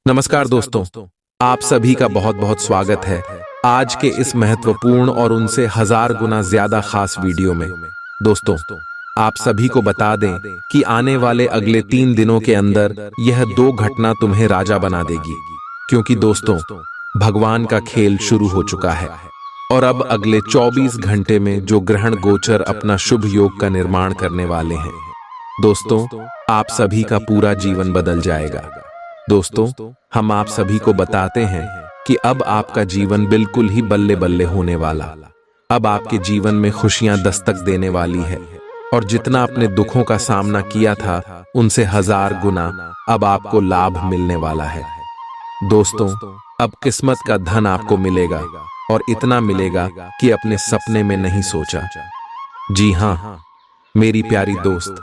नमस्कार दोस्तों, आप सभी का बहुत बहुत स्वागत है आज के इस महत्वपूर्ण और उनसे 1000 गुना ज्यादा खास वीडियो में। दोस्तों, आप सभी को बता दें कि आने वाले अगले 3 दिनों के अंदर यह 2 घटना तुम्हें राजा बना देगी, क्योंकि दोस्तों भगवान का खेल शुरू हो चुका है और अब अगले 24 घंटे में जो ग्रहण गोचर अपना शुभ योग का निर्माण करने वाले हैं, दोस्तों आप सभी का पूरा जीवन बदल जाएगा। दोस्तों, हम आप सभी को बताते हैं कि अब आपका जीवन बिल्कुल ही बल्ले बल्ले होने वाला। अब आपके जीवन में खुशियां दस्तक देने वाली है और जितना अपने दुखों का सामना किया था उनसे 1000 गुना अब आपको लाभ मिलने वाला है। दोस्तों, अब किस्मत का धन आपको मिलेगा और इतना मिलेगा कि अपने सपने में नहीं सोचा। जी हाँ मेरी प्यारी दोस्त,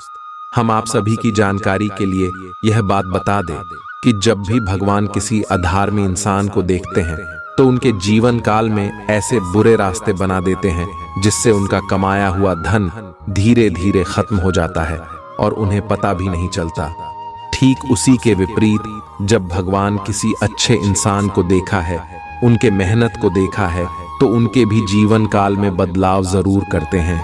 हम आप सभी की जानकारी के लिए यह बात बता दें कि जब भी भगवान किसी अधर्मी इंसान को देखते हैं तो उनके जीवन काल में ऐसे बुरे रास्ते बना देते हैं जिससे उनका कमाया हुआ धन धीरे धीरे खत्म हो जाता है और उन्हें पता भी नहीं चलता। ठीक उसी के विपरीत जब भगवान किसी अच्छे इंसान को देखा है, उनके मेहनत को देखा है, तो उनके भी जीवन काल में बदलाव जरूर करते हैं।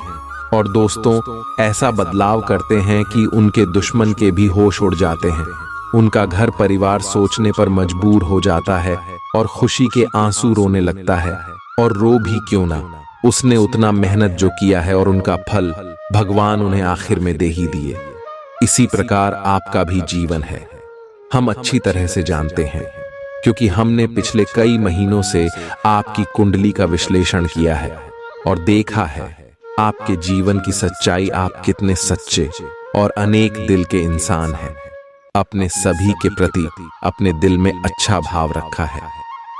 और दोस्तों, ऐसा बदलाव करते हैं कि उनके दुश्मन के भी होश उड़ जाते हैं। उनका घर परिवार सोचने पर मजबूर हो जाता है और खुशी के आंसू रोने लगता है। और रो भी क्यों ना, उसने उतना मेहनत जो किया है और उनका फल भगवान उन्हें आखिर में दे ही दिए। इसी प्रकार आपका भी जीवन है, हम अच्छी तरह से जानते हैं, क्योंकि हमने पिछले कई महीनों से आपकी कुंडली का विश्लेषण किया है और देखा है आपके जीवन की सच्चाई। आप कितने सच्चे और अनेक दिल के इंसान हैं। अपने सभी के प्रति अपने दिल में अच्छा भाव रखा है।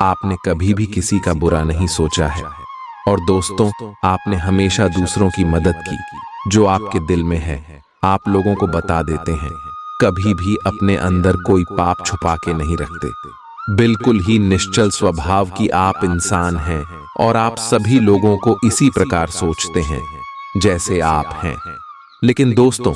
आपने कभी भी किसी का बुरा नहीं सोचा है। और दोस्तों, आपने हमेशा दूसरों की मदद की। जो आपके दिल में है आप लोगों को बता देते हैं। कभी भी अपने अंदर कोई पाप छुपा के नहीं रखते। बिल्कुल ही निश्चल स्वभाव की आप इंसान हैं और आप सभी लोगों को इसी प्रकार सोचते हैं जैसे आप हैं। लेकिन दोस्तों,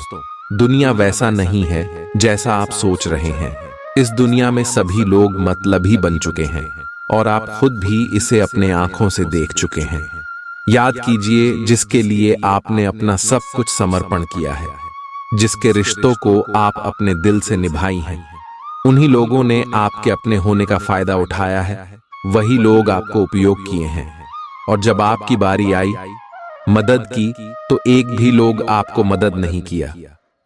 दुनिया वैसा नहीं है जैसा आप सोच रहे हैं। इस दुनिया में सभी लोग मतलबी बन चुके हैं और आप खुद भी इसे अपने आंखों से देख चुके हैं। याद कीजिए, जिसके लिए आपने अपना सब कुछ समर्पण किया है, जिसके रिश्तों को आप अपने दिल से निभाई हैं, उन्हीं लोगों ने आपके अपने होने का फायदा उठाया है। वही लोग आपको उपयोग किए हैं और जब आपकी बारी आई मदद की तो एक भी लोग आपको मदद नहीं किया।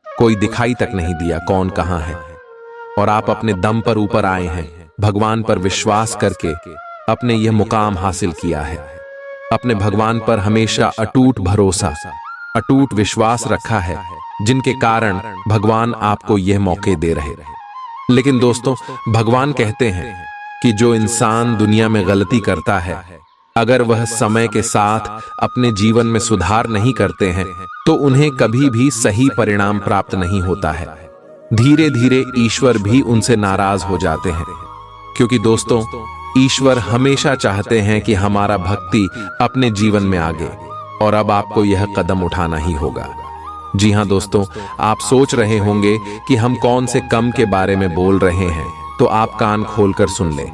कोई दिखाई तक नहीं दिया कौन कहां है। और आप अपने दम पर ऊपर आए हैं, भगवान पर विश्वास करके अपने यह मुकाम हासिल किया है। अपने भगवान पर हमेशा अटूट भरोसा, अटूट विश्वास रखा है, जिनके कारण भगवान आपको यह मौके दे रहे। लेकिन दोस्तों, भगवान कहते हैं कि जो इंसान दुनिया में गलती करता है, अगर वह समय के साथ अपने जीवन में सुधार नहीं करते हैं तो उन्हें कभी भी सही परिणाम प्राप्त नहीं होता है। धीरे धीरे ईश्वर भी उनसे नाराज हो जाते हैं, क्योंकि दोस्तों ईश्वर हमेशा चाहते हैं कि हमारा भक्ति अपने जीवन में आगे। और अब आपको यह कदम उठाना ही होगा। जी हाँ दोस्तों, आप सोच रहे होंगे कि हम कौन से कम के बारे में बोल रहे हैं, तो आप कान खोलकर सुन लें।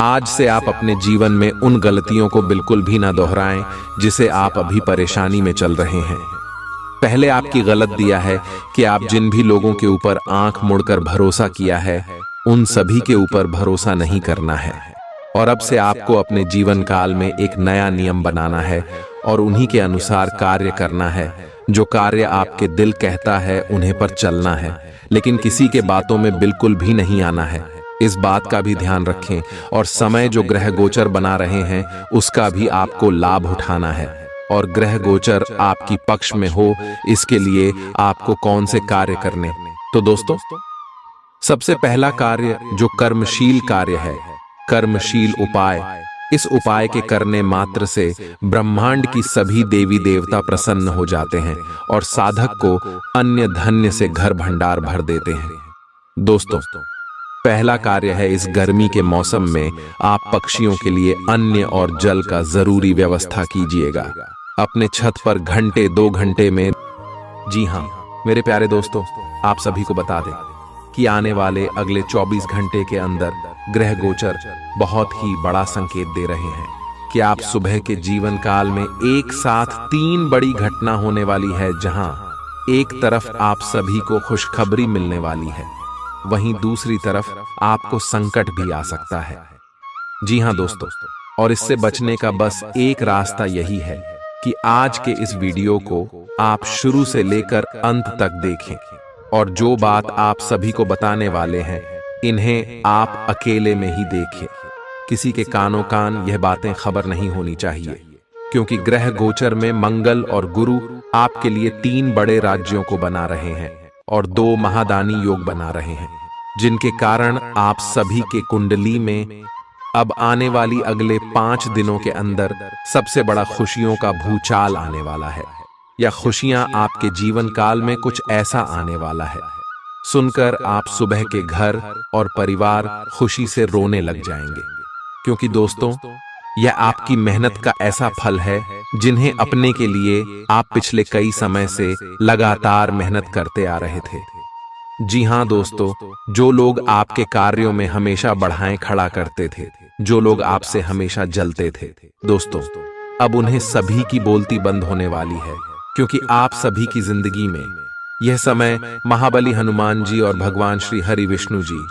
आज से आप अपने जीवन में उन गलतियों को बिल्कुल भी ना दोहराएं जिसे आप अभी परेशानी में चल रहे हैं। पहले आपकी गलत दिया है कि आप जिन भी लोगों के ऊपर आंख मुड़कर भरोसा किया है, उन सभी के ऊपर भरोसा नहीं करना है। और अब से आपको अपने जीवन काल में एक नया नियम बनाना है और उन्हीं के अनुसार कार्य करना है। जो कार्य आपके दिल कहता है उन्हें पर चलना है, लेकिन किसी के बातों में बिल्कुल भी नहीं आना है। इस बात का भी ध्यान रखें और समय जो ग्रह गोचर बना रहे हैं उसका भी आपको लाभ उठाना है। और ग्रह गोचर आपकी पक्ष में हो, इसके लिए आपको कौन से कार्य करने। तो दोस्तों, सबसे पहला कार्य जो कर्मशील कार्य है, कर्मशील उपाय। इस उपाय के करने मात्र से ब्रह्मांड की सभी देवी देवता प्रसन्न हो जाते हैं और साधक को अन्य धन्य से घर भंडार भर देते हैं। दोस्तों, पहला कार्य है, इस गर्मी के मौसम में आप पक्षियों के लिए अन्न और जल का जरूरी व्यवस्था कीजिएगा। अपने छत पर घंटे 2 घंटे में। जी हाँ मेरे प्यारे दोस्तों, आप सभी को बता दें कि आने वाले अगले 24 घंटे के अंदर ग्रह गोचर बहुत ही बड़ा संकेत दे रहे हैं कि आप सुबह के जीवन काल में एक साथ 3 बड़ी घटना होने वाली है, जहां एक तरफ आप सभी को खुशखबरी मिलने वाली है, वहीं दूसरी तरफ आपको संकट भी आ सकता है। जी हां दोस्तों, और इससे बचने का बस एक रास्ता यही है कि आज के इस वीडियो को आप शुरू से लेकर अंत तक देखें, और जो बात आप सभी को बताने वाले हैं इन्हें आप अकेले में ही देखें। किसी के कानों कान यह बातें खबर नहीं होनी चाहिए, क्योंकि ग्रह गोचर में मंगल और गुरु आपके लिए 3 बड़े राज्यों को बना रहे हैं और 2 महादानी योग बना रहे हैं, जिनके कारण आप सभी के कुंडली में अब आने वाली अगले 5 दिनों के अंदर सबसे बड़ा खुशियों का भूचाल आने वाला है, या खुशियां आपके जीवन काल में कुछ ऐसा आने वाला है सुनकर आप सुबह के घर और परिवार खुशी से रोने लग जाएंगे। क्योंकि दोस्तों, यह आपकी मेहनत का ऐसा फल है जिन्हें अपने के लिए आप पिछले कई समय से लगातार मेहनत करते आ रहे थे। जी हां दोस्तों, जो लोग आपके कार्यों में हमेशा बढ़ाएं खड़ा करते थे, जो लोग आपसे हमेशा जलते थे, दोस्तों अब उन्हें सभी की बोलती बंद होने वाली है, क्योंकि आप सभी की जिंदगी में यह समय महाबली हनुमान जी और भगवान श्री हरि विष्णु जी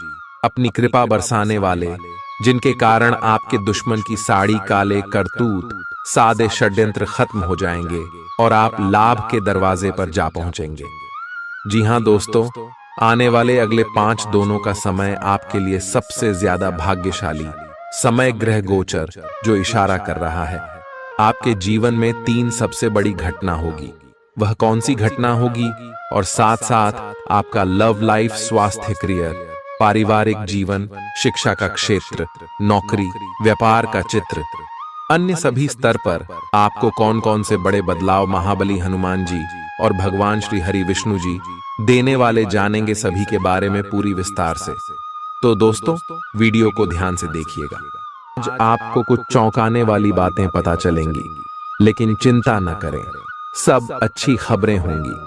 अपनी कृपा बरसाने वाले, जिनके कारण आपके दुश्मन की साड़ी काले करतूत सादे षड्यंत्र खत्म हो जाएंगे और आप लाभ के दरवाजे पर जा पहुंचेंगे। जी हां दोस्तों, आने वाले अगले 5 दिनों का समय आपके लिए सबसे ज्यादा भाग्यशाली समय ग्रह गोचर जो इशारा कर रहा है आपके जीवन में 3 सबसे बड़ी घटना होगी। वह कौन सी घटना होगी, और साथ साथ आपका लव लाइफ, स्वास्थ्य, करियर, पारिवारिक जीवन, शिक्षा का क्षेत्र, नौकरी, व्यापार का चित्र, अन्य सभी स्तर पर आपको कौन कौन से बड़े बदलाव महाबली हनुमान जी और भगवान श्री हरि विष्णु जी देने वाले जानेंगे, सभी के बारे में पूरी विस्तार से। तो दोस्तों वीडियो को ध्यान से देखिएगा। आज आपको कुछ चौंकाने वाली बातें पता चलेंगी, लेकिन चिंता न करें, सब अच्छी खबरें होंगी।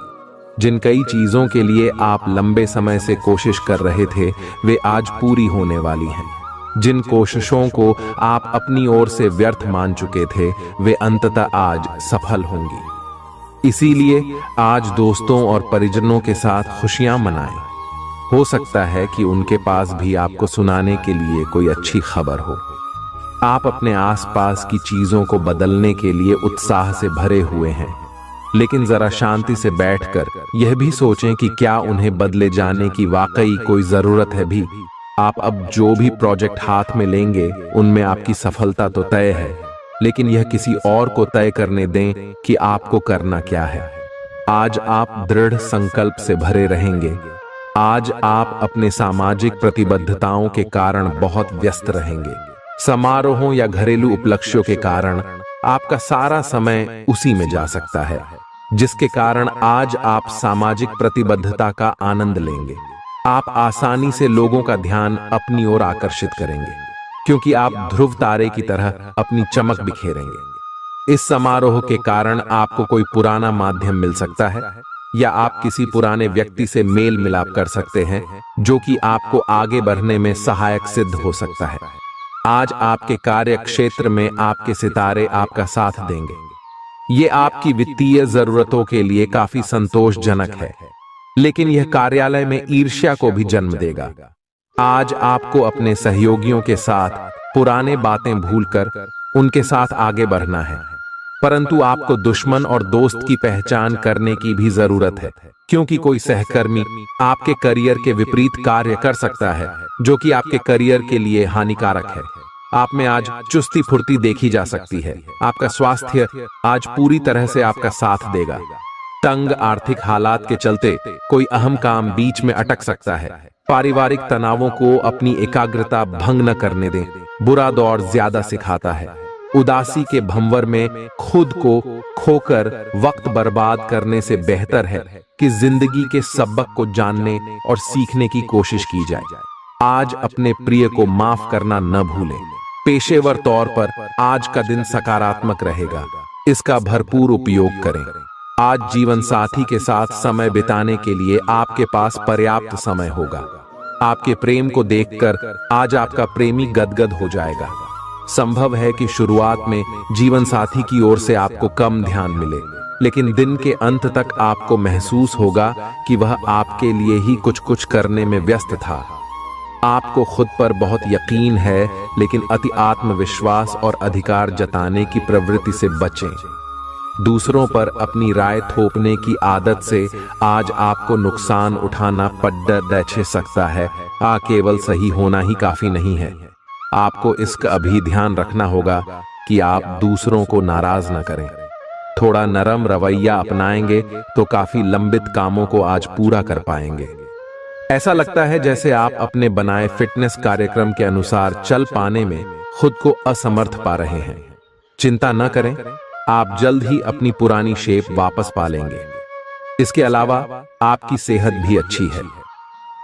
जिन कई चीजों के लिए आप लंबे समय से कोशिश कर रहे थे वे आज पूरी होने वाली हैं। जिन कोशिशों को आप अपनी ओर से व्यर्थ मान चुके थे वे अंततः आज सफल होंगी। इसीलिए आज दोस्तों और परिजनों के साथ खुशियां मनाएं। हो सकता है कि उनके पास भी आपको सुनाने के लिए कोई अच्छी खबर हो। आप अपने आसपास की चीजों को बदलने के लिए उत्साह से भरे हुए हैं, लेकिन जरा शांति से बैठकर यह भी सोचें कि क्या उन्हें बदले जाने की वाकई कोई जरूरत है भी। आप अब जो भी प्रोजेक्ट हाथ में लेंगे उनमें आपकी सफलता तो तय है, लेकिन यह किसी और को तय करने दें कि आपको करना क्या है। आज आप दृढ़ संकल्प से भरे रहेंगे। आज आप अपने सामाजिक प्रतिबद्धताओं के कारण बहुत व्यस्त रहेंगे। समारोहों या घरेलू उपलक्ष्यों के कारण आपका सारा समय उसी में जा सकता है, जिसके कारण आज आप सामाजिक प्रतिबद्धता का आनंद लेंगे। आप आसानी से लोगों का ध्यान अपनी ओर आकर्षित करेंगे, क्योंकि आप ध्रुव तारे की तरह अपनी चमक बिखेरेंगे। इस समारोह के कारण आपको कोई पुराना माध्यम मिल सकता है, या आप किसी पुराने व्यक्ति से मेल मिलाप कर सकते हैं जो कि आपको आगे बढ़ने में सहायक सिद्ध हो सकता है। आज आपके कार्य क्षेत्र में आपके सितारे आपका साथ देंगे। ये आपकी वित्तीय जरूरतों के लिए काफी संतोषजनक है, लेकिन यह कार्यालय में ईर्ष्या को भी जन्म देगा। आज आपको अपने सहयोगियों के साथ पुराने बातें भूलकर उनके साथ आगे बढ़ना है, परंतु आपको दुश्मन और दोस्त की पहचान करने की भी जरूरत है, क्योंकि कोई सहकर्मी आपके करियर के विपरीत कार्य कर सकता है, जो कि आपके करियर के लिए हानिकारक है। आप में आज चुस्ती फुर्ती देखी जा सकती है। आपका स्वास्थ्य आज पूरी तरह से आपका साथ देगा। तंग आर्थिक हालात के चलते कोई अहम काम बीच में अटक सकता है। पारिवारिक तनावों को अपनी एकाग्रता भंग न करने दें। बुरा दौर ज्यादा सिखाता है। उदासी के भंवर में खुद को खोकर वक्त बर्बाद करने से बेहतर है कि जिंदगी के सबक को जानने और सीखने की कोशिश की जाए। आज अपने प्रिय को माफ करना न भूलें। पेशेवर तौर पर आज का दिन सकारात्मक रहेगा, इसका भरपूर उपयोग करें। आज जीवन साथी के साथ समय बिताने के लिए आपके पास पर्याप्त समय होगा। आपके प्रेम को देखकर आज आपका प्रेमी गदगद हो जाएगा। संभव है कि शुरुआत में जीवन साथी की ओर से आपको कम ध्यान मिले, लेकिन दिन के अंत तक आपको महसूस होगा कि वह आपके लिए ही कुछ करने में व्यस्त था। आपको खुद पर बहुत यकीन है, लेकिन अति आत्मविश्वास और अधिकार जताने की प्रवृत्ति से बचें। दूसरों पर अपनी राय थोपने की आदत से आज आपको नुकसान उठाना पड़ सकता है। केवल सही होना ही काफी नहीं है। आपको इसका भी ध्यान रखना होगा कि आप दूसरों को नाराज न करें। थोड़ा नरम रवैया अपनाएंगे तो काफी लंबित कामों को आज पूरा कर पाएंगे। ऐसा लगता है जैसे आप अपने बनाए फिटनेस कार्यक्रम के अनुसार चल पाने में खुद को असमर्थ पा रहे हैं। चिंता न करें, आप जल्द ही अपनी पुरानी शेप वापस पा लेंगे। इसके अलावा आपकी सेहत भी अच्छी है।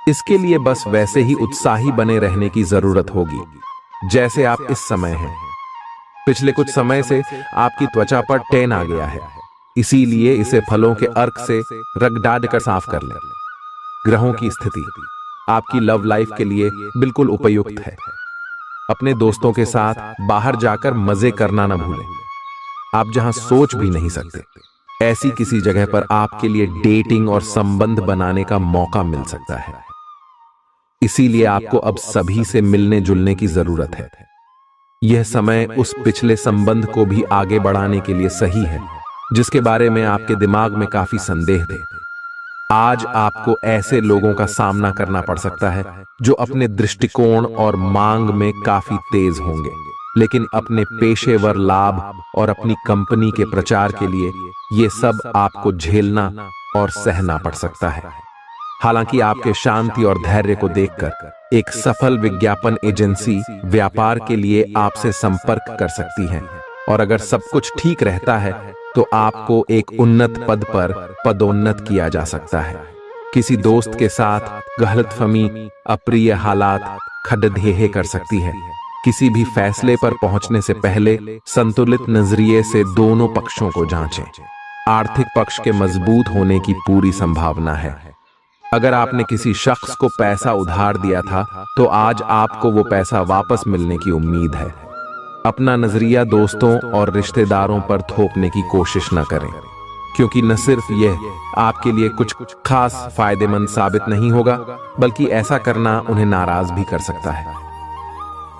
इसके लिए बस वैसे ही उत्साही बने रहने की जरूरत होगी जैसे आप इस समय हैं। पिछले कुछ समय से आपकी त्वचा पर टैन आ गया है, इसीलिए इसे फलों के अर्क से रगड़ कर साफ कर लें। ग्रहों की स्थिति आपकी लव लाइफ के लिए बिल्कुल उपयुक्त है। अपने दोस्तों के साथ बाहर जाकर मजे करना न भूलें। आप जहां सोच भी नहीं सकते, ऐसी किसी जगह पर आपके लिए डेटिंग और संबंध बनाने का मौका मिल सकता है। इसीलिए आपको अब सभी से मिलने जुलने की जरूरत है। यह समय उस पिछले संबंध को भी आगे बढ़ाने के लिए सही है जिसके बारे में आपके दिमाग में काफी संदेह थे। आज आपको ऐसे लोगों का सामना करना पड़ सकता है जो अपने दृष्टिकोण और मांग में काफी तेज होंगे, लेकिन अपने पेशेवर लाभ और अपनी कंपनी के प्रचार के लिए ये सब आपको झेलना और सहना पड़ सकता है। हालांकि आपके शांति और धैर्य को देखकर एक सफल विज्ञापन एजेंसी व्यापार के लिए आपसे संपर्क कर सकती है, और अगर सब कुछ ठीक रहता है तो आपको एक उन्नत पद पर पदोन्नत किया जा सकता है। किसी दोस्त के साथ गलतफहमी अप्रिय हालात खड़ेढे कर सकती है। किसी भी फैसले पर पहुंचने से पहले संतुलित नजरिए से दोनों पक्षों को जांचें। आर्थिक पक्ष के मजबूत होने की पूरी संभावना है। अगर आपने किसी शख्स को पैसा उधार दिया था तो आज आपको वो पैसा वापस मिलने की उम्मीद है। अपना नजरिया दोस्तों और रिश्तेदारों पर थोपने की कोशिश न करें, क्योंकि न सिर्फ यह आपके लिए कुछ खास फायदेमंद साबित नहीं होगा, बल्कि ऐसा करना उन्हें नाराज भी कर सकता है।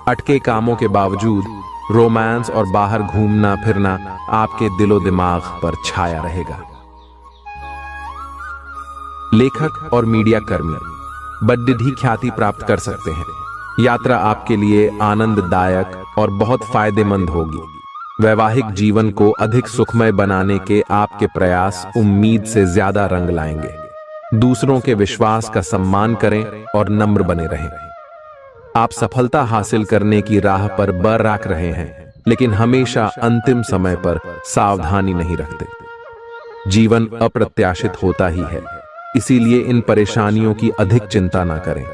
अटके कामों के बावजूद रोमांस और बाहर घूमना फिरना आपके दिलो दिमाग पर छाया रहेगा। लेखक और मीडिया कर्मी बड़ी ख्याति प्राप्त कर सकते हैं। यात्रा आपके लिए आनंददायक और बहुत फायदेमंद होगी। वैवाहिक जीवन को अधिक सुखमय बनाने के आपके प्रयास उम्मीद से ज्यादा रंग लाएंगे। दूसरों के विश्वास का सम्मान करें और नम्र बने रहें। आप सफलता हासिल करने की राह पर बरकरार रहे हैं, लेकिन हमेशा अंतिम समय पर सावधानी नहीं रखते। जीवन अप्रत्याशित होता ही है, इसीलिए इन परेशानियों की अधिक चिंता ना करें।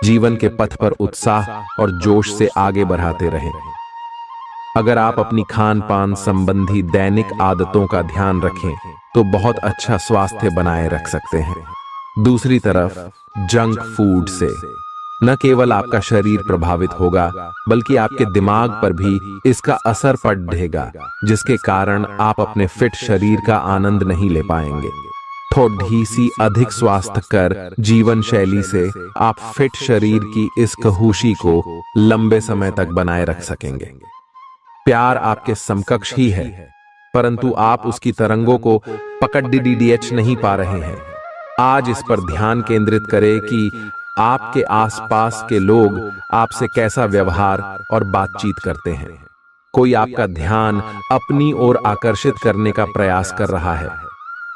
जीवन के पथ पर उत्साह और जोश से आगे बढ़ाते रहें। अगर आप अपनी खान पान संबंधी दैनिक आदतों का ध्यान रखें तो बहुत अच्छा स्वास्थ्य बनाए रख सकते हैं। दूसरी तरफ जंक फूड से न केवल आपका शरीर प्रभावित होगा, बल्कि आपके दिमाग पर भी इसका असर पड़ेगा, जिसके कारण आप अपने फिट शरीर का आनंद नहीं ले पाएंगे। थोड़ी सी अधिक स्वास्थ्यकर जीवन शैली से आप फिट शरीर की इस खुशी को लंबे समय तक बनाए रख सकेंगे। प्यार आपके समकक्ष ही है, परंतु आप उसकी तरंगों को पकड़ नहीं पा रहे हैं। आज इस पर ध्यान केंद्रित करें कि आपके आसपास के लोग आपसे कैसा व्यवहार और बातचीत करते हैं। कोई आपका ध्यान अपनी ओर आकर्षित करने का प्रयास कर रहा है।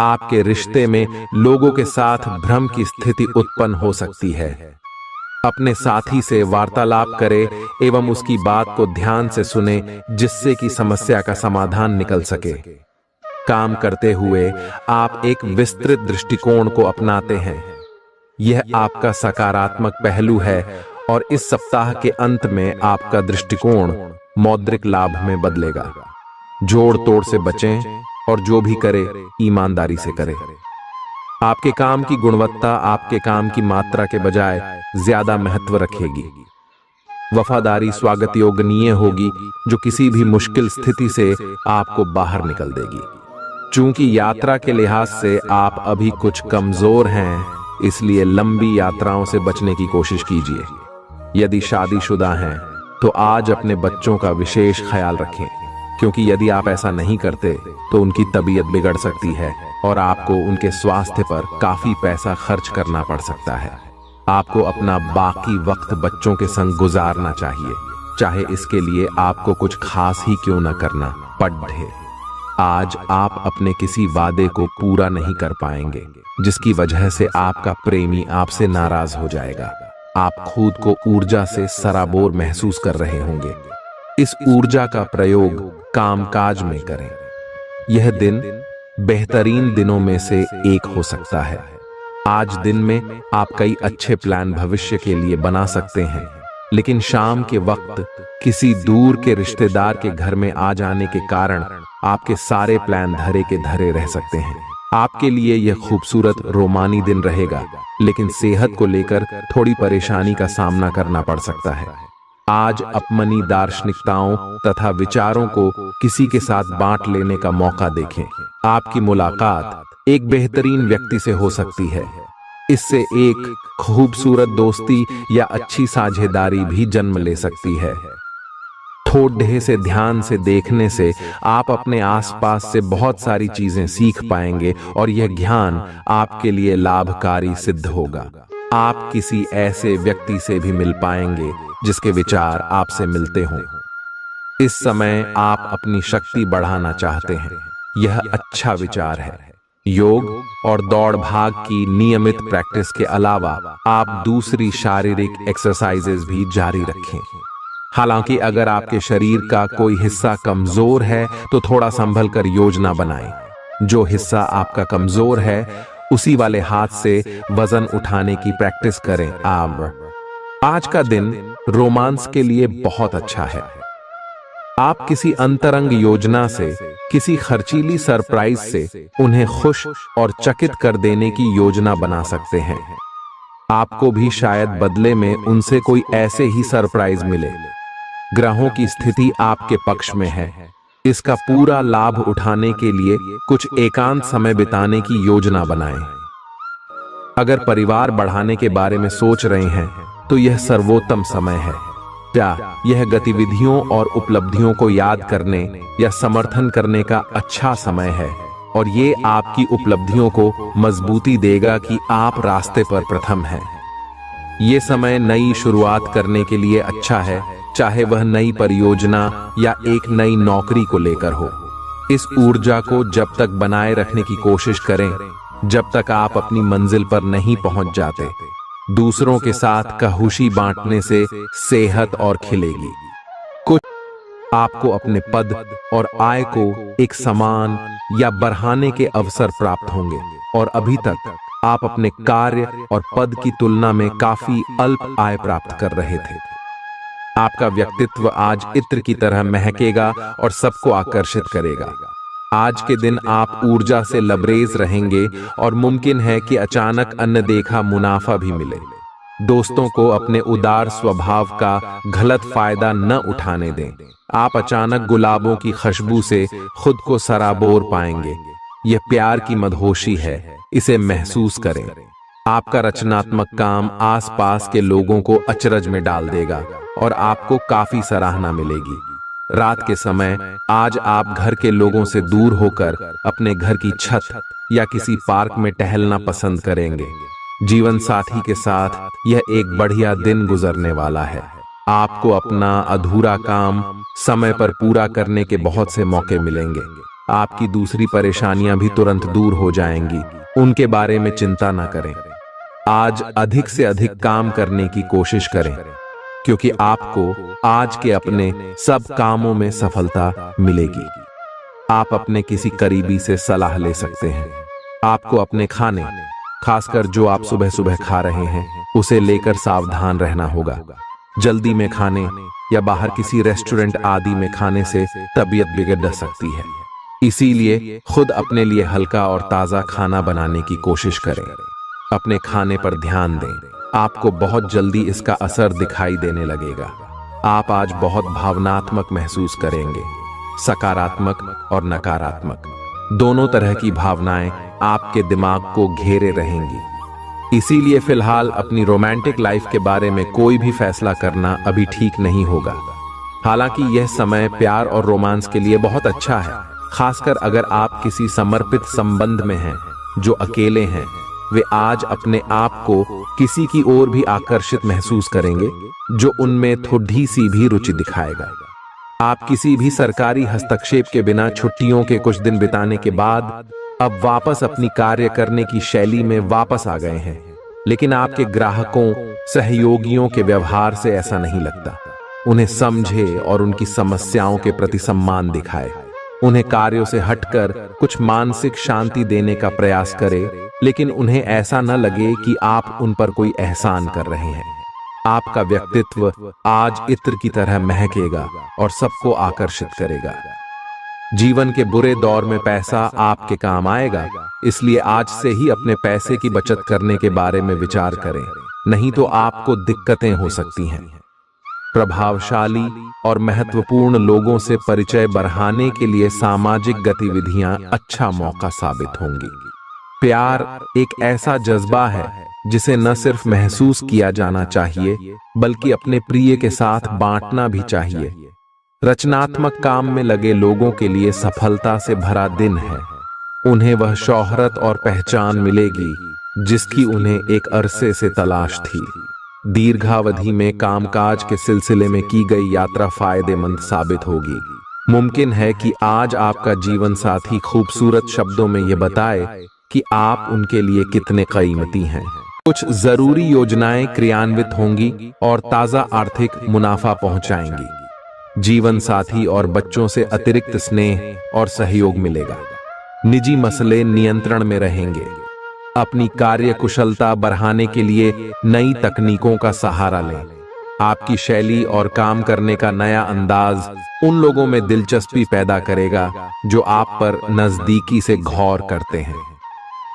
आपके रिश्ते में लोगों के साथ भ्रम की स्थिति उत्पन्न हो सकती है। अपने साथी से वार्तालाप करें एवं उसकी बात को ध्यान से सुने, जिससे कि समस्या का समाधान निकल सके। काम करते हुए आप एक विस्तृत दृष्टिकोण को अपनाते हैं। यह आपका सकारात्मक पहलू है और इस सप्ताह के अंत में आपका दृष्टिकोण मौद्रिक लाभ में बदलेगा। जोड़ तोड़ से बचें और जो भी करे ईमानदारी से करें। आपके काम की गुणवत्ता आपके काम की मात्रा के बजाय ज्यादा महत्व रखेगी। वफादारी स्वागत योग्य होगी, जो किसी भी मुश्किल स्थिति से आपको बाहर निकल देगी। चूंकि यात्रा के लिहाज से आप अभी कुछ कमजोर हैं, इसलिए लंबी यात्राओं से बचने की कोशिश कीजिए। यदि शादीशुदा हैं तो आज अपने बच्चों का विशेष ख्याल रखें, क्योंकि यदि आप ऐसा नहीं करते तो उनकी तबीयत बिगड़ सकती है और आपको उनके स्वास्थ्य पर काफी पैसा खर्च करना पड़ सकता है। आपको अपना बाकी वक्त बच्चों के संग गुजारना चाहिए, चाहे इसके लिए आपको कुछ खास ही क्यों न करना पड़े। आज आप अपने किसी वादे को पूरा नहीं कर पाएंगे, जिसकी वजह से आपका प्रेमी आपसे नाराज हो जाएगा। आप खुद को ऊर्जा से सराबोर महसूस कर रहे होंगे। इस ऊर्जा का प्रयोग कामकाज में करें। यह दिन बेहतरीन दिनों में से एक हो सकता है। आज दिन में आप कई अच्छे प्लान भविष्य के लिए बना सकते हैं, लेकिन शाम के वक्त किसी दूर के रिश्तेदार के घर में आ जाने के कारण आपके सारे प्लान धरे के धरे रह सकते हैं। आपके लिए यह खूबसूरत रोमानी दिन रहेगा, लेकिन सेहत को लेकर थोड़ी परेशानी का सामना करना पड़ सकता है। आज अपनी दार्शनिकताओं तथा विचारों को किसी के साथ बांट लेने का मौका देखें। आपकी मुलाकात एक बेहतरीन व्यक्ति से हो सकती है। इससे एक खूबसूरत दोस्ती या अच्छी साझेदारी भी जन्म ले सकती है। थोड़े से ध्यान से देखने से आप अपने आसपास से बहुत सारी चीजें सीख पाएंगे और यह ज्ञान आपके लिए लाभकारी सिद्ध होगा। आप किसी ऐसे व्यक्ति से भी मिल पाएंगे जिसके विचार आपसे मिलते हों। इस समय आप अपनी शक्ति बढ़ाना चाहते हैं, यह अच्छा विचार है। योग और दौड़ भाग की नियमित प्रैक्टिस के अलावा आप दूसरी शारीरिक एक्सरसाइजेज भी जारी रखें। हालांकि अगर आपके शरीर का कोई हिस्सा कमजोर है तो थोड़ा संभल कर योजना बनाएं। जो हिस्सा आपका कमजोर है उसी वाले हाथ से वजन उठाने की प्रैक्टिस करें। आज का दिन रोमांस के लिए बहुत अच्छा है। आप किसी अंतरंग योजना से, किसी खर्चीली सरप्राइज से उन्हें खुश और चकित कर देने की योजना बना सकते हैं। आपको भी शायद बदले में उनसे कोई ऐसे ही सरप्राइज मिले। ग्रहों की स्थिति आपके पक्ष में है। इसका पूरा लाभ उठाने के लिए कुछ एकांत समय बिताने की योजना बनाएं। अगर परिवार बढ़ाने के बारे में सोच रहे हैं तो यह सर्वोत्तम समय है। क्या यह गतिविधियों और उपलब्धियों को याद करने या समर्थन करने का अच्छा समय है, और ये आपकी उपलब्धियों को मजबूती देगा कि आप रास्ते पर प्रथम हैं। ये समय नई शुरुआत करने के लिए अच्छा है, चाहे वह नई परियोजना या एक नई नौकरी को लेकर हो। इस ऊर्जा को जब तक बनाए रखने की कोशिश करें जब तक आप अपनी मंजिल पर नहीं पहुंच जाते। दूसरों के साथ खुशी बांटने से सेहत और खिलेगी। कुछ आपको अपने पद और आय को एक समान या बढ़ाने के अवसर प्राप्त होंगे, और अभी तक आप अपने कार्य और पद की तुलना में काफी अल्प आय प्राप्त कर रहे थे। आपका व्यक्तित्व आज इत्र की तरह महकेगा और सबको आकर्षित करेगा। आज के दिन आप ऊर्जा से लबरेज रहेंगे और मुमकिन है कि अचानक अनदेखा मुनाफा भी मिले। दोस्तों को अपने उदार स्वभाव का गलत फायदा न उठाने दें। आप अचानक गुलाबों की खुशबू से खुद को सराबोर पाएंगे। यह प्यार की मदहोशी है, इसे महसूस करें। आपका रचनात्मक काम आसपास के लोगों को अचरज में डाल देगा और आपको काफी सराहना मिलेगी। रात के समय आज आप घर के लोगों से दूर होकर अपने घर की छत या किसी पार्क में टहलना पसंद करेंगे। जीवन साथी के साथ यह एक बढ़िया दिन गुजरने वाला है। आपको अपना अधूरा काम समय पर पूरा करने के बहुत से मौके मिलेंगे। आपकी दूसरी परेशानियां भी तुरंत दूर हो जाएंगी, उनके बारे में चिंता न करें। आज अधिक से अधिक काम करने की कोशिश करें, क्योंकि आपको आज के अपने सब कामों में सफलता मिलेगी। आप अपने किसी करीबी से सलाह ले सकते हैं। आपको अपने खाने, खासकर जो आप सुबह सुबह खा रहे हैं, उसे लेकर सावधान रहना होगा। जल्दी में खाने या बाहर किसी रेस्टोरेंट आदि में खाने से तबीयत बिगड़ सकती है। इसीलिए खुद अपने लिए हल्का और ताज़ा खाना बनाने की कोशिश करें। अपने खाने पर ध्यान दें, आपको बहुत जल्दी इसका असर दिखाई देने लगेगा। आप आज बहुत भावनात्मक महसूस करेंगे, सकारात्मक और नकारात्मक दोनों तरह की भावनाएं आपके दिमाग को घेरे रहेंगी। इसीलिए फिलहाल अपनी रोमांटिक लाइफ के बारे में कोई भी फैसला करना अभी ठीक नहीं होगा। हालांकि यह समय प्यार और रोमांस के लिए बहुत अच्छा है, खासकर अगर आप किसी समर्पित संबंध में हैं। जो अकेले हैं वे आज अपने आप को किसी की ओर भी आकर्षित महसूस करेंगे जो उनमें थोड़ी सी भी रुचि दिखाएगा। आप किसी भी सरकारी हस्तक्षेप के बिना छुट्टियों के कुछ दिन बिताने के बाद अब वापस अपनी कार्य करने की शैली में वापस आ गए हैं। लेकिन आपके ग्राहकों, सहयोगियों के व्यवहार से ऐसा नहीं लगता। उन्हें समझे और उनकी समस्याओं के प्रति सम्मान दिखाए। उन्हें कार्यों से हटकर कुछ मानसिक शांति देने का प्रयास करें, लेकिन उन्हें ऐसा न लगे कि आप उन पर कोई एहसान कर रहे हैं। आपका व्यक्तित्व आज इत्र की तरह महकेगा और सबको आकर्षित करेगा। जीवन के बुरे दौर में पैसा आपके काम आएगा, इसलिए आज से ही अपने पैसे की बचत करने के बारे में विचार करें, नहीं तो आपको दिक्कतें हो सकती हैं। प्रभावशाली और महत्वपूर्ण लोगों से परिचय बढ़ाने के लिए सामाजिक गतिविधियां अच्छा मौका साबित होंगी। प्यार एक ऐसा जज्बा है जिसे न सिर्फ महसूस किया जाना चाहिए बल्कि अपने प्रिय के साथ बांटना भी चाहिए। रचनात्मक काम में लगे लोगों के लिए सफलता से भरा दिन है। उन्हें वह शोहरत और पहचान मिलेगी जिसकी उन्हें एक अरसे से तलाश थी। दीर्घावधि में कामकाज के सिलसिले में की गई यात्रा फायदेमंद साबित होगी। मुमकिन है कि आज आपका जीवन साथी खूबसूरत शब्दों में यह बताए कि आप उनके लिए कितने कीमती हैं। कुछ जरूरी योजनाएं क्रियान्वित होंगी और ताजा आर्थिक मुनाफा पहुंचाएंगी। जीवन साथी और बच्चों से अतिरिक्त स्नेह और सहयोग मिलेगा। निजी मसले नियंत्रण में रहेंगे। अपनी कार्य कुशलता बढ़ाने के लिए नई तकनीकों का सहारा लें। आपकी शैली और काम करने का नया अंदाज उन लोगों में दिलचस्पी पैदा करेगा जो आप पर नजदीकी से गौर करते हैं।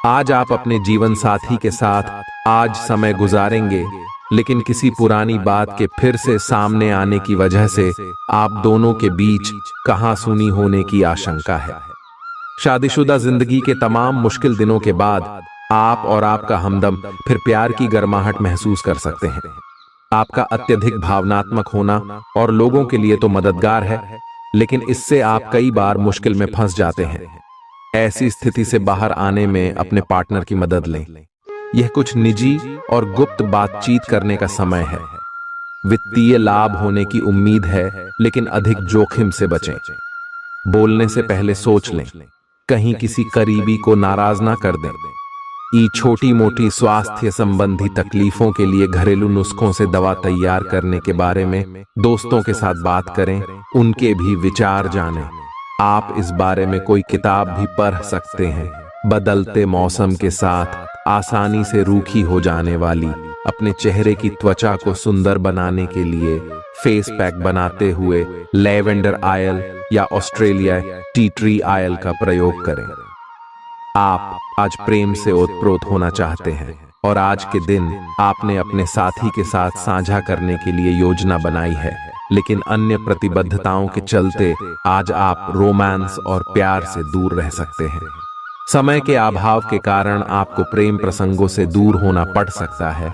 आज आप अपने जीवन साथी के साथ आज समय गुजारेंगे, लेकिन किसी पुरानी बात के फिर से सामने आने की वजह से आप दोनों के बीच कहासुनी होने की आशंका है। शादीशुदा जिंदगी के तमाम मुश्किल दिनों के बाद आप और आपका हमदम फिर प्यार की गर्माहट महसूस कर सकते हैं। आपका अत्यधिक भावनात्मक होना और लोगों के लिए तो मददगार है, लेकिन इससे आप कई बार मुश्किल में फंस जाते हैं। ऐसी स्थिति से बाहर आने में अपने पार्टनर की मदद लें। यह कुछ निजी और गुप्त बातचीत करने का समय है। वित्तीय लाभ होने की उम्मीद है, लेकिन अधिक जोखिम से बचें। बोलने से पहले सोच लें, कहीं किसी करीबी को नाराज ना कर दें। छोटी मोटी स्वास्थ्य संबंधी तकलीफों के लिए घरेलू नुस्खों से दवा तैयार करने के बारे में दोस्तों के साथ बात करें, उनके भी विचार जानें। आप इस बारे में कोई किताब भी पढ़ सकते हैं। बदलते मौसम के साथ आसानी से रूखी हो जाने वाली अपने चेहरे की त्वचा को सुंदर बनाने के लिए फेस पैक बनाते हुए लैवेंडर ऑयल या ऑस्ट्रेलिया टी ट्री ऑयल का प्रयोग करें। आप आज प्रेम से ओतप्रोत होना चाहते हैं और आज के दिन आपने अपने साथी के साथ साझा करने के लिए योजना बनाई है, लेकिन अन्य प्रतिबद्धताओं के चलते आज आप रोमांस और प्यार से दूर रह सकते हैं। समय के अभाव के कारण आपको प्रेम प्रसंगों से दूर होना पड़ सकता है,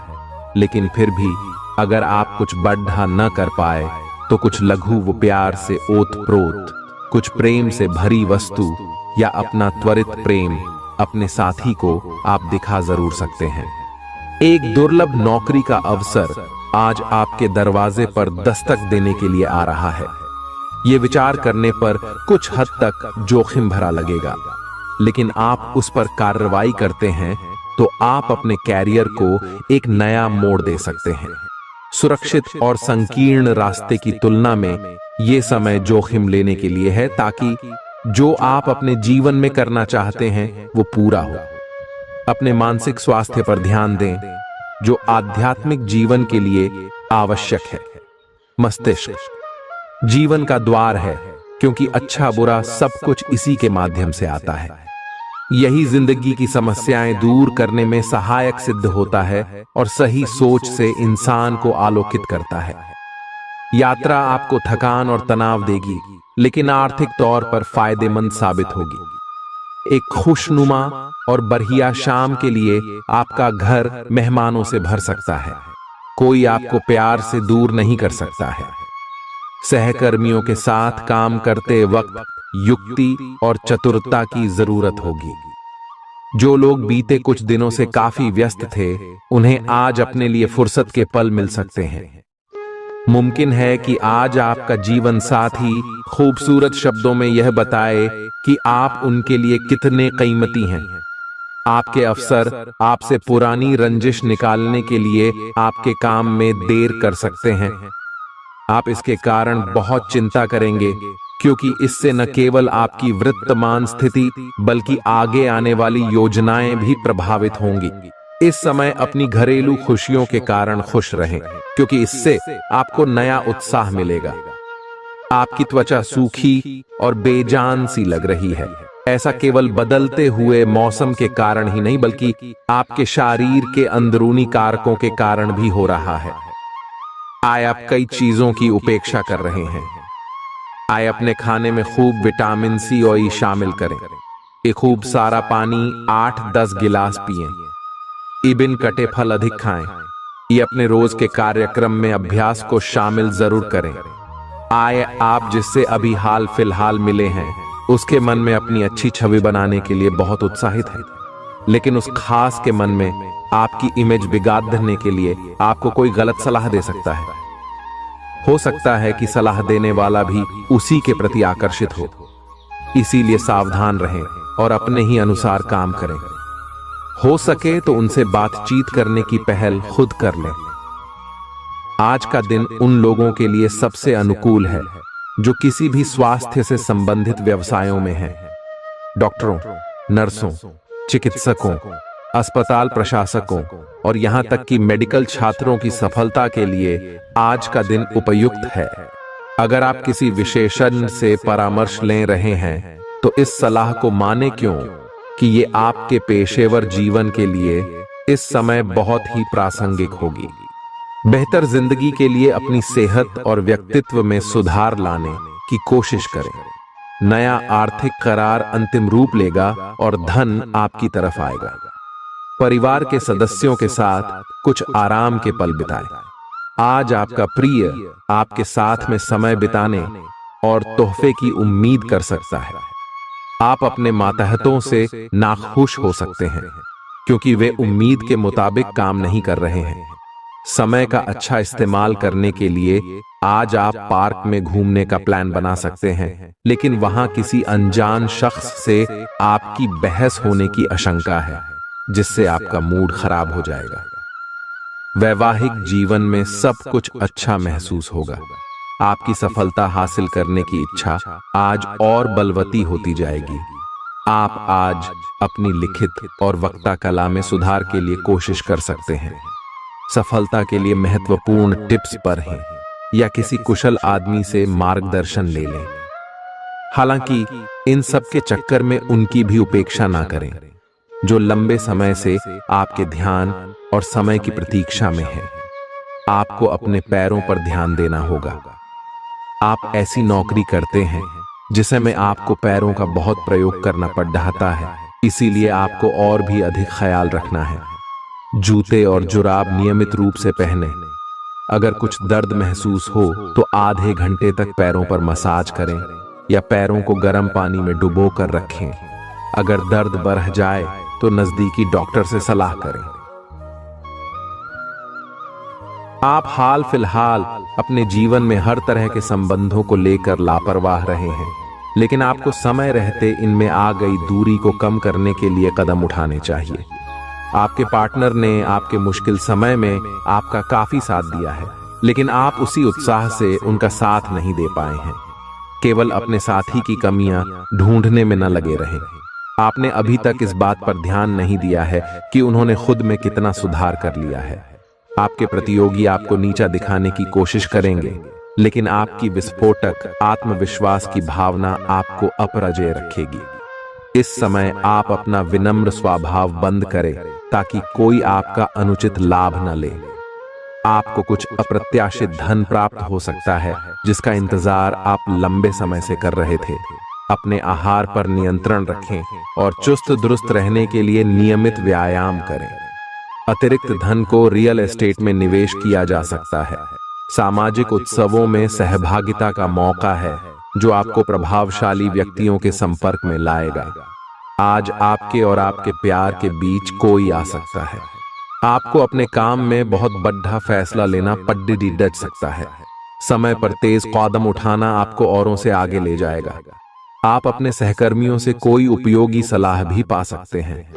लेकिन फिर भी अगर आप कुछ बढ़ा न कर पाए तो कुछ लघु व प्यार से ओतप्रोत, कुछ प्रेम से भरी वस्तु या अपना त्वरित प्रेम अपने साथी को आप दिखा जरूर सकते हैं। एक दुर्लभ नौकरी का अवसर आज आपके दरवाजे पर दस्तक देने के लिए आ रहा है। ये विचार करने पर कुछ हद तक जोखिम भरा लगेगा, लेकिन आप उस पर कार्रवाई करते हैं तो आप अपने कैरियर को एक नया मोड़ दे सकते हैं। सुरक्षित और संकीर्ण रास्ते की तुलना में ये समय जोखिम लेने के लिए है, ताकि जो आप अपने जीवन में करना चाहते हैं वो पूरा हो। अपने मानसिक स्वास्थ्य पर ध्यान दें, जो आध्यात्मिक जीवन के लिए आवश्यक है। मस्तिष्क जीवन का द्वार है, क्योंकि अच्छा बुरा सब कुछ इसी के माध्यम से आता है। यही जिंदगी की समस्याएं दूर करने में सहायक सिद्ध होता है और सही सोच से इंसान को आलोकित करता है। यात्रा आपको थकान और तनाव देगी, लेकिन आर्थिक तौर पर फायदेमंद साबित होगी। एक खुशनुमा और बढ़िया शाम के लिए आपका घर मेहमानों से भर सकता है। कोई आपको प्यार से दूर नहीं कर सकता है। सहकर्मियों के साथ काम करते वक्त युक्ति और चतुरता की जरूरत होगी। जो लोग बीते कुछ दिनों से काफी व्यस्त थे, उन्हें आज अपने लिए फुर्सत के पल मिल सकते हैं। मुमकिन है कि आज आपका जीवन साथी खूबसूरत शब्दों में यह बताए कि आप उनके लिए कितने कीमती हैं। आपके अफसर आपसे पुरानी रंजिश निकालने के लिए आपके काम में देर कर सकते हैं। आप इसके कारण बहुत चिंता करेंगे, क्योंकि इससे न केवल आपकी वर्तमान स्थिति बल्कि आगे आने वाली योजनाएं भी प्रभावित होंगी। इस समय अपनी घरेलू खुशियों के कारण खुश रहें, क्योंकि इससे आपको नया उत्साह मिलेगा। आपकी त्वचा सूखी और बेजान सी लग रही है। ऐसा केवल बदलते हुए मौसम के कारण ही नहीं, बल्कि आपके शरीर के अंदरूनी कारकों के कारण भी हो रहा है। आए आप कई चीजों की उपेक्षा कर रहे हैं। आए अपने खाने में खूब विटामिन सी और ई शामिल करें। एक खूब सारा पानी 8-10 गिलास पिएं। इबिन कटे फल अधिक खाएं। ये अपने रोज के कार्यक्रम में अभ्यास को शामिल जरूर करें। आए आप जिससे अभी हाल फिलहाल मिले हैं, उसके मन में अपनी अच्छी छवि बनाने के लिए बहुत उत्साहित है, लेकिन उस खास के मन में आपकी इमेज बिगाड़ने के लिए आपको कोई गलत सलाह दे सकता है। हो सकता है कि सलाह देने वाला भी उसी के प्रति आकर्षित हो। इसीलिए सावधान रहें और अपने ही अनुसार काम करें। हो सके तो उनसे बातचीत करने की पहल खुद कर लें। आज का दिन उन लोगों के लिए सबसे अनुकूल है जो किसी भी स्वास्थ्य से संबंधित व्यवसायों में हैं। डॉक्टरों, नर्सों, चिकित्सकों, अस्पताल प्रशासकों और यहां तक कि मेडिकल छात्रों की सफलता के लिए आज का दिन उपयुक्त है। अगर आप किसी विशेषज्ञ से परामर्श ले रहे हैं, तो इस सलाह को माने क्यों कि ये आपके पेशेवर जीवन के लिए इस समय बहुत ही प्रासंगिक होगी। बेहतर जिंदगी के लिए अपनी सेहत और व्यक्तित्व में सुधार लाने की कोशिश करें। नया आर्थिक करार अंतिम रूप लेगा और धन आपकी तरफ आएगा। परिवार के सदस्यों के साथ कुछ आराम के पल बिताएं। आज आपका प्रिय आपके साथ में समय बिताने और तोहफे की उम्मीद कर सकता है। आप अपने मातहतों से नाखुश हो सकते हैं, क्योंकि वे उम्मीद के मुताबिक काम नहीं कर रहे हैं। समय का अच्छा इस्तेमाल करने के लिए आज आप पार्क में घूमने का प्लान बना सकते हैं, लेकिन वहां किसी अनजान शख्स से आपकी बहस होने की आशंका है, जिससे आपका मूड खराब हो जाएगा। वैवाहिक जीवन में सब कुछ अच्छा महसूस होगा। आपकी सफलता हासिल करने की इच्छा आज और बलवती होती जाएगी। आप आज अपनी लिखित और वक्ता कला में सुधार के लिए कोशिश कर सकते हैं। सफलता के लिए महत्वपूर्ण टिप्स पर हैं या किसी कुशल आदमी से मार्गदर्शन ले लें। हालांकि इन सब के चक्कर में उनकी भी उपेक्षा ना करें जो लंबे समय से आपके ध्यान और समय की प्रतीक्षा में है। आपको अपने पैरों पर ध्यान देना होगा। आप ऐसी नौकरी करते हैं जिसे में आपको पैरों का बहुत प्रयोग करना पड़ रहा है, इसीलिए आपको और भी अधिक ख्याल रखना है। जूते और जुराब नियमित रूप से पहने। अगर कुछ दर्द महसूस हो तो आधे घंटे तक पैरों पर मसाज करें या पैरों को गर्म पानी में डुबो कर रखें। अगर दर्द बढ़ जाए तो नजदीकी डॉक्टर से सलाह करें। आप हाल फिलहाल अपने जीवन में हर तरह के संबंधों को लेकर लापरवाह रहे हैं, लेकिन आपको समय रहते इनमें आ गई दूरी को कम करने के लिए कदम उठाने चाहिए। आपके पार्टनर ने आपके मुश्किल समय में आपका काफी साथ दिया है, लेकिन आप उसी उत्साह से उनका साथ नहीं दे पाए हैं। केवल अपने साथी की कमियां ढूंढने में न लगे रहें। आपने अभी तक इस बात पर ध्यान नहीं दिया है कि उन्होंने खुद में कितना सुधार कर लिया है। आपके प्रतियोगी आपको नीचा दिखाने की कोशिश करेंगे, लेकिन आपकी विस्फोटक आत्मविश्वास की भावना आपको अपराजय रखेगी। इस समय आप अपना विनम्र स्वभाव बंद करें ताकि कोई आपका अनुचित लाभ न ले। आपको कुछ अप्रत्याशित धन प्राप्त हो सकता है जिसका इंतजार आप लंबे समय से कर रहे थे। अपने आहार पर नियंत्रण रखें और चुस्त दुरुस्त रहने के लिए नियमित व्यायाम करें। अतिरिक्त धन को रियल एस्टेट में निवेश किया जा सकता है। सामाजिक उत्सवों में सहभागिता का मौका है जो आपको प्रभावशाली व्यक्तियों के संपर्क में लाएगा। आज आपके और आपके प्यार के बीच कोई आ सकता है। आपको अपने काम में बहुत बड़ा फैसला लेना पड्डी डच सकता है। समय पर तेज कदम उठाना आपको औरों से आगे ले जाएगा। आप अपने सहकर्मियों से कोई उपयोगी सलाह भी पा सकते हैं।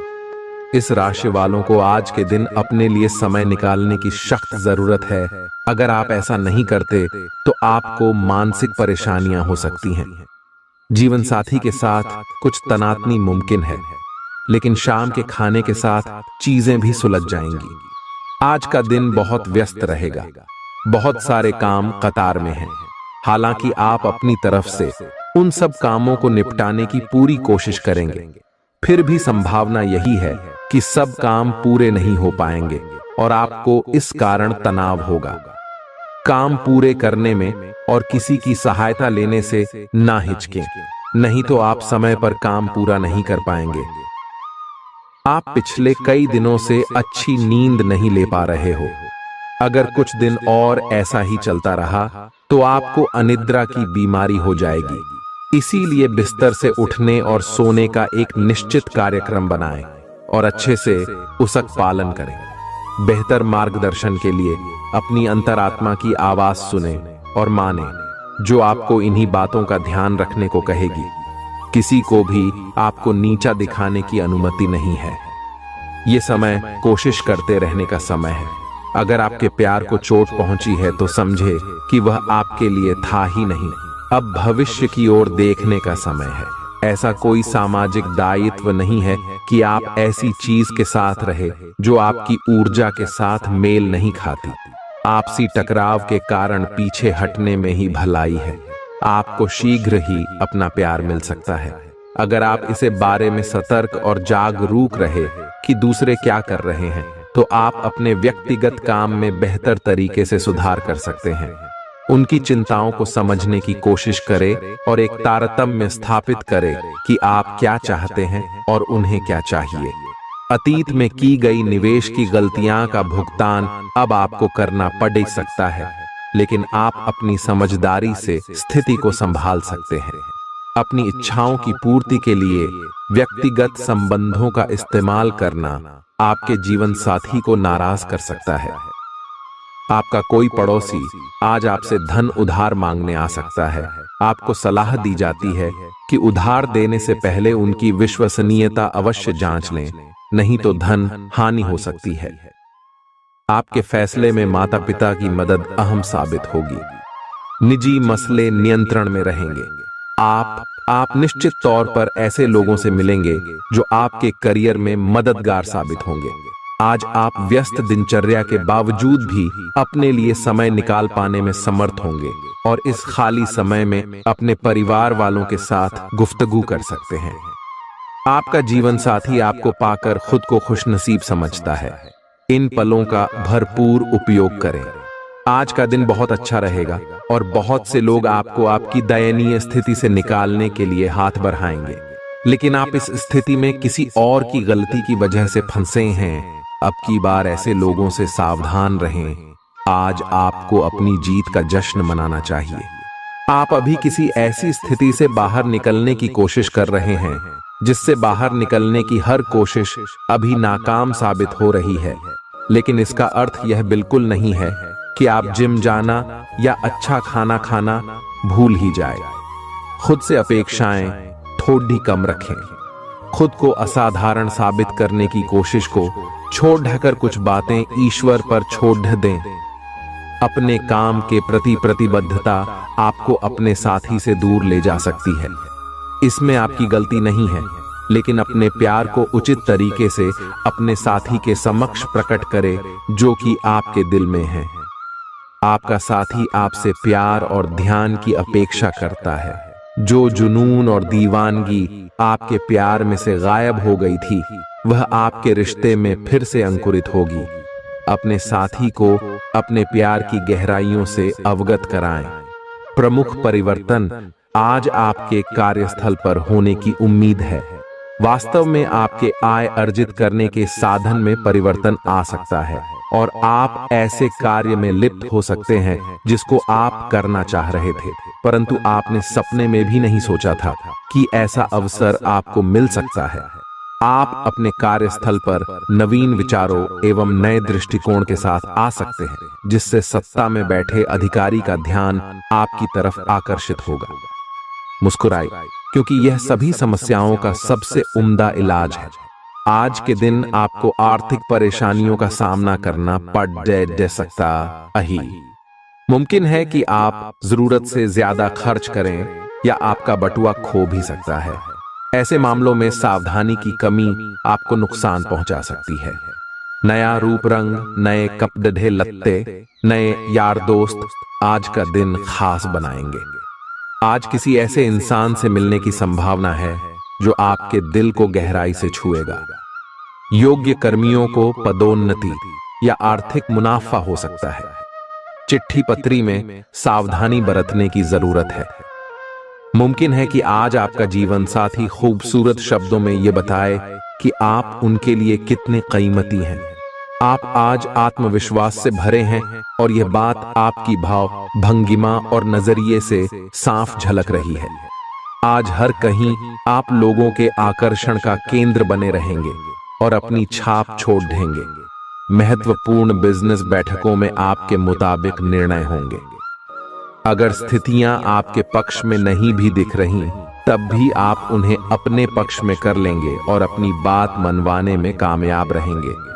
इस राशि वालों को आज के दिन अपने लिए समय निकालने की सख्त जरूरत है। अगर आप ऐसा नहीं करते तो आपको मानसिक परेशानियां हो सकती हैं। जीवन साथी के साथ कुछ तनातनी मुमकिन है, लेकिन शाम के खाने के साथ चीजें भी सुलझ जाएंगी। आज का दिन बहुत व्यस्त रहेगा। बहुत सारे काम कतार में हैं। हालांकि आप अपनी तरफ से उन सब कामों को निपटाने की पूरी कोशिश करेंगे, फिर भी संभावना यही है कि सब काम पूरे नहीं हो पाएंगे और आपको इस कारण तनाव होगा। काम पूरे करने में और किसी की सहायता लेने से ना हिचकें, नहीं तो आप समय पर काम पूरा नहीं कर पाएंगे। आप पिछले कई दिनों से अच्छी नींद नहीं ले पा रहे हो। अगर कुछ दिन और ऐसा ही चलता रहा तो आपको अनिद्रा की बीमारी हो जाएगी। इसीलिए बिस्तर से उठने और सोने का एक निश्चित कार्यक्रम बनाएं और अच्छे से उसका पालन करें। बेहतर मार्गदर्शन के लिए अपनी अंतरात्मा की आवाज सुने और माने, जो आपको इन्हीं बातों का ध्यान रखने को कहेगी। किसी को भी आपको नीचा दिखाने की अनुमति नहीं है। ये समय कोशिश करते रहने का समय है। अगर आपके प्यार को चोट पहुंची है तो समझे कि वह आपके लिए था ही नहीं। अब भविष्य की ओर देखने का समय है। ऐसा कोई सामाजिक दायित्व नहीं है कि आप ऐसी चीज के साथ रहे जो आपकी ऊर्जा के साथ मेल नहीं खाती। आपसी टकराव के कारण पीछे हटने में ही भलाई है। आपको शीघ्र ही अपना प्यार मिल सकता है अगर आप इसे बारे में सतर्क और जागरूक रहे कि दूसरे क्या कर रहे हैं, तो आप अपने व्यक्तिगत काम में बेहतर तरीके से सुधार कर सकते हैं। उनकी चिंताओं को समझने की कोशिश करें और एक तारतम्य स्थापित करें कि आप क्या चाहते हैं और उन्हें क्या चाहिए। अतीत में की गई निवेश की गलतियां का भुगतान अब आपको करना पड़ सकता है, लेकिन आप अपनी समझदारी से स्थिति को संभाल सकते हैं। अपनी इच्छाओं की पूर्ति के लिए व्यक्तिगत संबंधों का इस्तेमाल करना आपके जीवन साथी को नाराज कर सकता है। आपका कोई पड़ोसी आज आपसे धन उधार मांगने आ सकता है। आपको सलाह दी जाती है कि उधार देने से पहले उनकी विश्वसनीयता अवश्य जांच लें, नहीं तो धन हानि हो सकती है। आपके फैसले में माता पिता की मदद अहम साबित होगी। निजी मसले नियंत्रण में रहेंगे। आप निश्चित तौर पर ऐसे लोगों से मिलेंगे जो आपके करियर में मददगार साबित होंगे। आज आप व्यस्त दिनचर्या के बावजूद भी अपने लिए समय निकाल पाने में समर्थ होंगे और इस खाली समय में अपने परिवार वालों के साथ गुफ्तगू कर सकते हैं। आपका जीवन साथी आपको पाकर खुद को खुशनसीब समझता है। इन पलों का भरपूर उपयोग करें। आज का दिन बहुत अच्छा रहेगा और बहुत से लोग आपको आपकी दयनीय स्थिति से निकालने के लिए हाथ बढ़ाएंगे, लेकिन आप इस स्थिति में किसी और की गलती की वजह से फंसे हैं। अब की बार ऐसे लोगों से सावधान रहें। आज आपको अपनी जीत का जश्न मनाना चाहिए। आप अभी किसी ऐसी स्थिति से बाहर निकलने की कोशिश कर रहे हैं जिससे बाहर निकलने की हर कोशिश अभी नाकाम साबित हो रही है, लेकिन इसका अर्थ यह बिल्कुल नहीं है कि आप जिम जाना या अच्छा खाना खाना भूल ही जाए। खुद से अपेक्षाएं थोड़ी कम रखें। खुद को असाधारण साबित करने की कोशिश को छोड़ ढकर कुछ बातें ईश्वर पर छोड़ दें। अपने काम के प्रति प्रतिबद्धता आपको अपने साथी से दूर ले जा सकती है। इसमें आपकी गलती नहीं है, लेकिन अपने प्यार को उचित तरीके से अपने साथी के समक्ष प्रकट करें जो कि आपके दिल में है। आपका साथी आपसे प्यार और ध्यान की अपेक्षा करता है। जो जुनून और दीवानगी आपके प्यार में से गायब हो गई थी, वह आपके रिश्ते में फिर से अंकुरित होगी। अपने साथी को अपने प्यार की गहराइयों से अवगत कराएं। प्रमुख परिवर्तन आज आपके कार्यस्थल पर होने की उम्मीद है। वास्तव में आपके आय अर्जित करने के साधन में परिवर्तन आ सकता है और आप ऐसे कार्य में लिप्त हो सकते हैं जिसको आप करना चाह रहे थे, परंतु आपने सपने में भी नहीं सोचा था कि ऐसा अवसर आपको मिल सकता है। आप अपने कार्यस्थल पर नवीन विचारों एवं नए दृष्टिकोण के साथ आ सकते हैं, जिससे सत्ता में बैठे अधिकारी का ध्यान आपकी तरफ आकर्षित होगा। मुस्कुराइए, क्योंकि यह सभी समस्याओं का सबसे उम्दा इलाज है। आज के दिन आपको आर्थिक परेशानियों का सामना करना पड़ सकता है। मुमकिन है कि आप जरूरत से ज्यादा खर्च करें या आपका बटुआ खो भी सकता है। ऐसे मामलों में सावधानी की कमी आपको नुकसान पहुंचा सकती है। नया रूप रंग, नए कपड़े लत्ते, नए यार दोस्त आज का दिन खास बनाएंगे। आज किसी ऐसे इंसान से मिलने की संभावना है जो आपके दिल को गहराई से छुएगा। योग्य कर्मियों को पदोन्नति या आर्थिक मुनाफा हो सकता है। चिट्ठी पत्री में सावधानी बरतने की जरूरत है। मुमकिन है कि आज आपका जीवन साथी खूबसूरत शब्दों में यह बताए कि आप उनके लिए कितने कीमती हैं। आप आज आत्मविश्वास से भरे हैं और यह बात आपकी भाव भंगिमा और नजरिए से साफ झलक रही है। आज हर कहीं आप लोगों के आकर्षण का केंद्र बने रहेंगे और अपनी छाप छोड़ देंगे। महत्वपूर्ण बिजनेस बैठकों में आपके मुताबिक निर्णय होंगे। अगर स्थितियां आपके पक्ष में नहीं भी दिख रही, तब भी आप उन्हें अपने पक्ष में कर लेंगे और अपनी बात मनवाने में कामयाब रहेंगे।